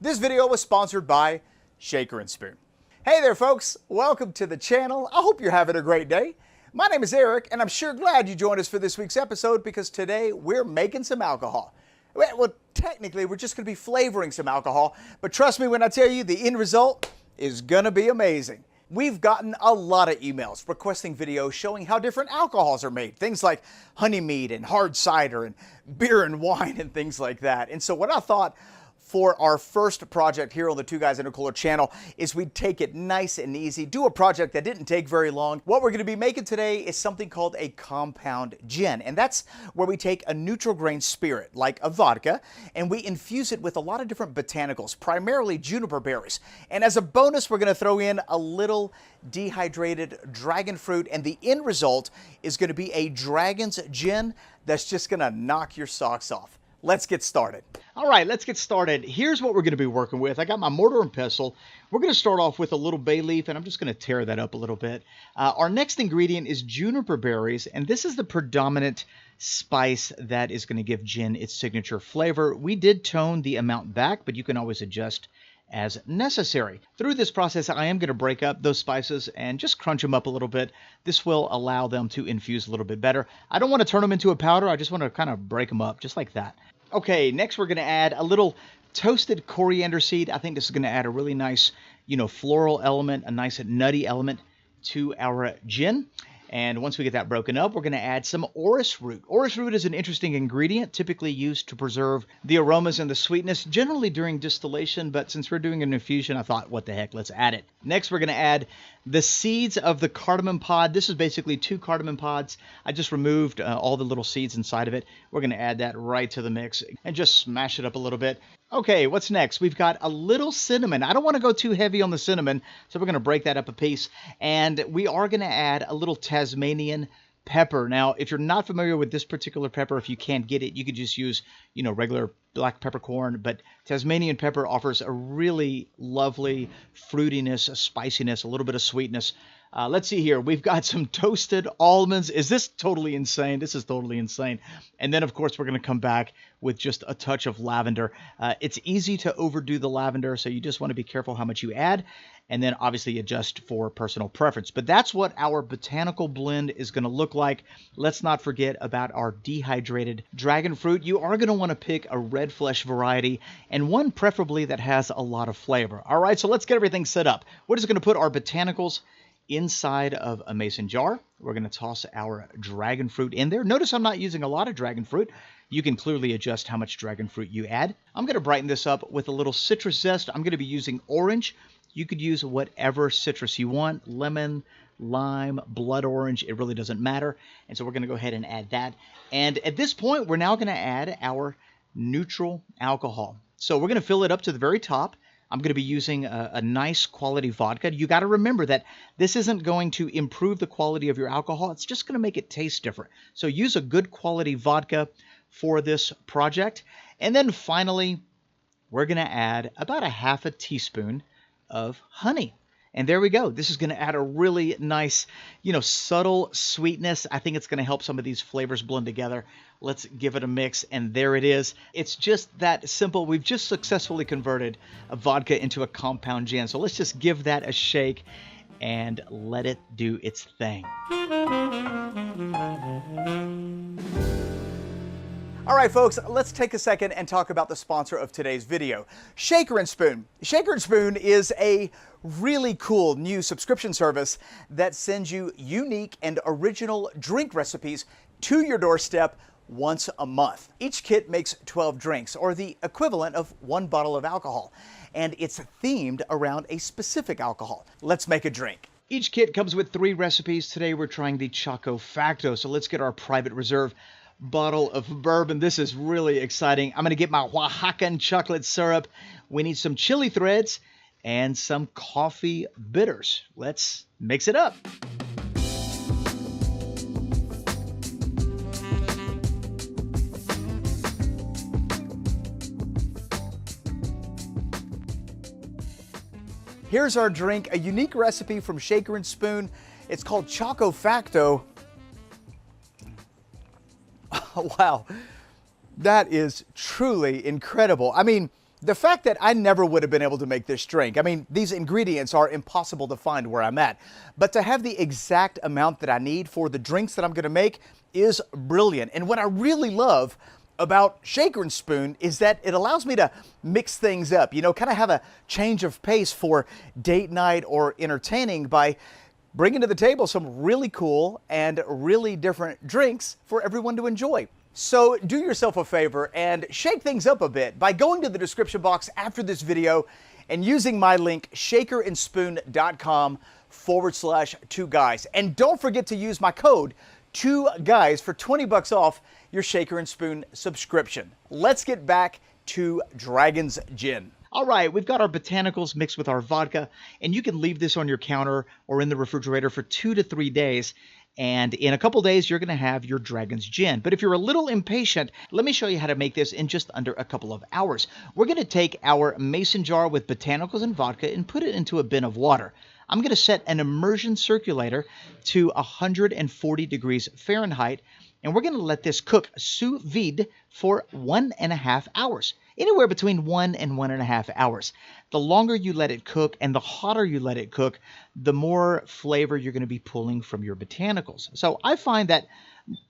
This video was sponsored by Shaker & Spoon. Hey there folks, welcome to the channel. I hope you're having a great day. My name is Eric and I'm sure glad you joined us for this week's episode because today we're making some alcohol. Well, technically we're just going to be flavoring some alcohol, but trust me when I tell you the end result is going to be amazing. We've gotten a lot of emails requesting videos showing how different alcohols are made. Things like honey mead and hard cider and beer and wine and things like that. And so what I thought for our first project here on the Two Guys in a Cooler channel is we'd take it nice and easy, do a project that didn't take very long. What we're going to be making today is something called a compound gin, and that's where we take a neutral grain spirit, like a vodka, and we infuse it with a lot of different botanicals, primarily juniper berries. And as a bonus, we're going to throw in a little dehydrated dragon fruit, and the end result is going to be a Dragons Gin that's just going to knock your socks off. Let's get started. All right, let's get started. Here's what we're going to be working with. I got my mortar and pestle. We're going to start off with a little bay leaf, and I'm just going to tear that up a little bit. Our next ingredient is juniper berries, and this is the predominant spice that is going to give gin its signature flavor. We did tone the amount back, but you can always adjust as necessary. Through this process, I am going to break up those spices and just crunch them up a little bit. This will allow them to infuse a little bit better. I don't want to turn them into a powder. I just want to kind of break them up just like that. Okay, next we're going to add a little toasted coriander seed. I think this is going to add a really nice, floral element, a nice nutty element to our gin. And once we get that broken up, we're going to add some orris root. Orris root is an interesting ingredient, typically used to preserve the aromas and the sweetness, generally during distillation, but since we're doing an infusion, I thought, what the heck, let's add it. Next, we're going to add the seeds of the cardamom pod. This is basically 2 cardamom pods. I just removed all the little seeds inside of it. We're going to add that right to the mix and just smash it up a little bit. Okay, what's next? We've got a little cinnamon. I don't want to go too heavy on the cinnamon, so we're going to break that up a piece. And we are going to add a little Tasmanian pepper. Now, if you're not familiar with this particular pepper, if you can't get it, you could just use, regular black peppercorn. But Tasmanian pepper offers a really lovely fruitiness, a spiciness, a little bit of sweetness. Let's see here. We've got some toasted almonds. Is this totally insane? This is totally insane. And then, of course, we're going to come back with just a touch of lavender. It's easy to overdo the lavender, so you just want to be careful how much you add, and then obviously adjust for personal preference. But that's what our botanical blend is going to look like. Let's not forget about our dehydrated dragon fruit. You are going to want to pick a red flesh variety, and one preferably that has a lot of flavor. All right, so let's get everything set up. We're just going to put our botanicals inside of a mason jar. We're going to toss our dragon fruit in there. Notice I'm not using a lot of dragon fruit. You can clearly adjust how much dragon fruit you add. I'm going to brighten this up with a little citrus zest. I'm going to be using orange. You could use whatever citrus you want, lemon, lime, blood orange. It really doesn't matter. And so we're going to go ahead and add that. And at this point, we're now going to add our neutral alcohol. So we're going to fill it up to the very top. I'm going to be using a nice quality vodka. You got to remember that this isn't going to improve the quality of your alcohol. It's just going to make it taste different. So use a good quality vodka for this project. And then finally, we're going to add about a half a teaspoon of honey. And there we go. This is going to add a really nice, subtle sweetness. I think it's going to help some of these flavors blend together. Let's give it a mix, and there it is. It's just that simple. We've just successfully converted a vodka into a compound gin. So let's just give that a shake and let it do its thing. All right, folks, let's take a second and talk about the sponsor of today's video, Shaker & Spoon. Shaker & Spoon is a really cool new subscription service that sends you unique and original drink recipes to your doorstep once a month. Each kit makes 12 drinks, or the equivalent of 1 bottle of alcohol, and it's themed around a specific alcohol. Let's make a drink. Each kit comes with 3 recipes. Today we're trying the Choco Facto, so let's get our private reserve bottle of bourbon. This is really exciting. I'm going to get my Oaxacan chocolate syrup. We need some chili threads and some coffee bitters. Let's mix it up. Here's our drink, a unique recipe from Shaker & Spoon. It's called Choco Facto. Wow, that is truly incredible. I mean, The fact that I never would have been able to make this drink, I mean, these ingredients are impossible to find where I'm at, but to have the exact amount that I need for the drinks that I'm going to make is brilliant. And what I really love about shaker and spoon is that it allows me to mix things up, you know, kind of have a change of pace for date night or entertaining by bringing to the table some really cool and really different drinks for everyone to enjoy. So do yourself a favor and shake things up a bit by going to the description box after this video and using my link shakerandspoon.com/2guys. And don't forget to use my code 2guys for 20 bucks off your Shaker and Spoon subscription. Let's get back to Dragons Gin. All right, we've got our botanicals mixed with our vodka, and you can leave this on your counter or in the refrigerator for 2 to 3 days. And in a couple days, you're going to have your Dragons Gin. But if you're a little impatient, let me show you how to make this in just under a couple of hours. We're going to take our mason jar with botanicals and vodka and put it into a bin of water. I'm going to set an immersion circulator to 140 degrees Fahrenheit, and we're going to let this cook sous vide for 1.5 hours. Anywhere between 1 and 1.5 hours. The longer you let it cook and the hotter you let it cook, the more flavor you're going to be pulling from your botanicals. So I find that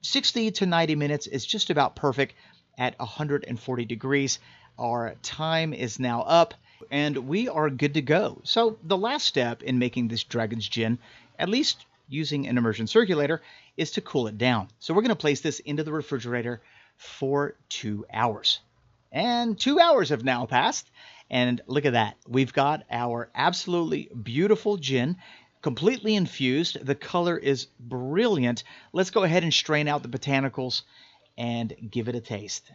60 to 90 minutes is just about perfect at 140 degrees. Our time is now up and we are good to go. So the last step in making this Dragons Gin, at least using an immersion circulator, is to cool it down. So we're going to place this into the refrigerator for 2 hours. And 2 hours have now passed, and look at that. We've got our absolutely beautiful gin, completely infused. The color is brilliant. Let's go ahead and strain out the botanicals and give it a taste.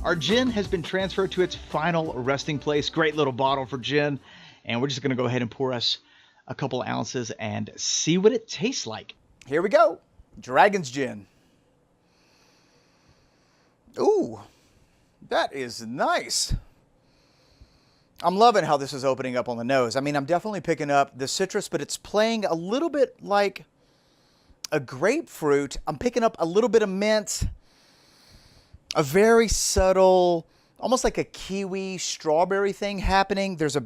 Our gin has been transferred to its final resting place. Great little bottle for gin. And we're just going to go ahead and pour us a couple ounces and see what it tastes like. Here we go. Dragons Gin. Ooh, that is nice. I'm loving how this is opening up on the nose. I mean, I'm definitely picking up the citrus, but it's playing a little bit like a grapefruit. I'm picking up a little bit of mint. A very subtle, almost like a kiwi strawberry thing happening. There's a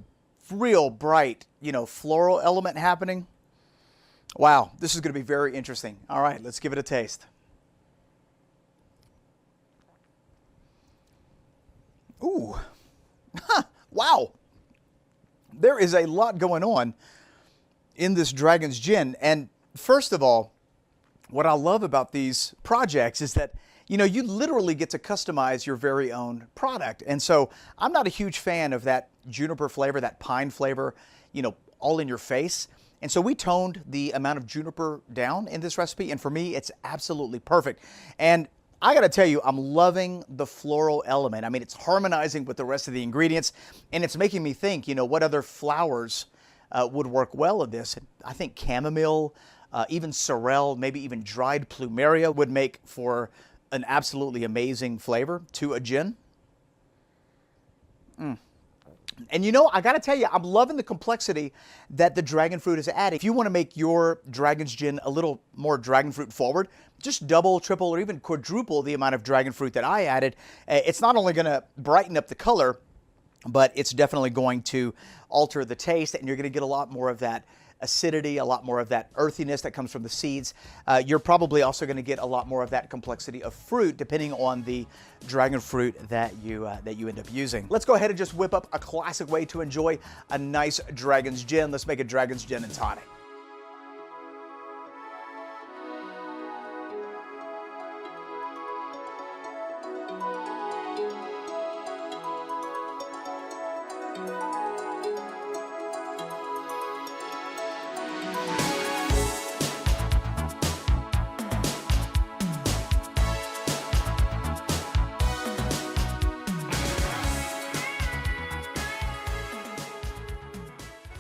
real bright, you know, floral element happening. Wow, this is going to be very interesting. All right, let's give it a taste. Ooh, wow. There is a lot going on in this Dragons Gin. And first of all, what I love about these projects is that you know, you literally get to customize your very own product. And so I'm not a huge fan of that juniper flavor, that pine flavor, you know, all in your face. And so we toned the amount of juniper down in this recipe. And for me, it's absolutely perfect. And I got to tell you, I'm loving the floral element. I mean, it's harmonizing with the rest of the ingredients. And it's making me think, you know, what other flowers would work well in this. I think chamomile, even sorrel, maybe even dried plumeria would make for an absolutely amazing flavor to a gin. And you know, I gotta tell you, I'm loving the complexity that the dragon fruit is adding. If you want to make your Dragons Gin a little more dragon fruit forward, just double, triple, or even quadruple the amount of dragon fruit that I added. It's not only gonna brighten up the color, but it's definitely going to alter the taste, and you're gonna get a lot more of that acidity, a lot more of that earthiness that comes from the seeds. You're probably also going to get a lot more of that complexity of fruit depending on the dragon fruit that you end up using. Let's go ahead and just whip up a classic way to enjoy a nice Dragons Gin. Let's make a Dragons Gin and Tonic.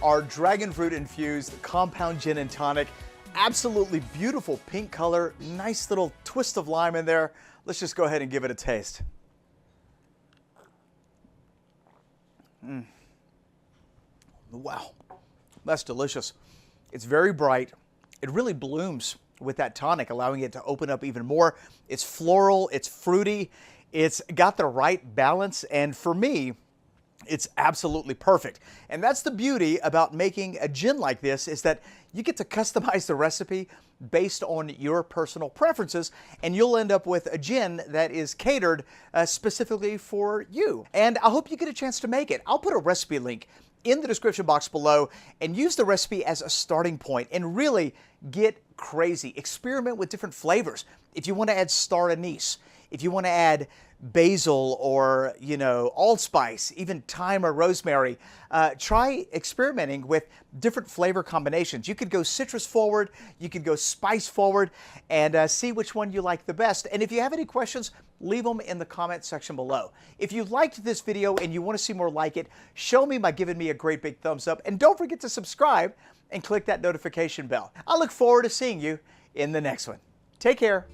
Our dragon fruit infused compound gin and tonic, absolutely beautiful pink color, nice little twist of lime in there. Let's just go ahead and give it a taste. Wow, that's delicious. It's very bright. It really blooms with that tonic, allowing it to open up even more. It's floral, it's fruity, it's got the right balance, and for me, it's absolutely perfect. And that's the beauty about making a gin like this, is that you get to customize the recipe based on your personal preferences, and you'll end up with a gin that is catered specifically for you. And I hope you get a chance to make it. I'll put a recipe link in the description box below, and use the recipe as a starting point and really get crazy. Experiment with different flavors. If you want to add star anise, if you want to add basil or, allspice, even thyme or rosemary, try experimenting with different flavor combinations. You could go citrus forward, you could go spice forward, and see which one you like the best. And if you have any questions, leave them in the comment section below. If you liked this video and you want to see more like it, show me by giving me a great big thumbs up, and don't forget to subscribe and click that notification bell. I look forward to seeing you in the next one. Take care.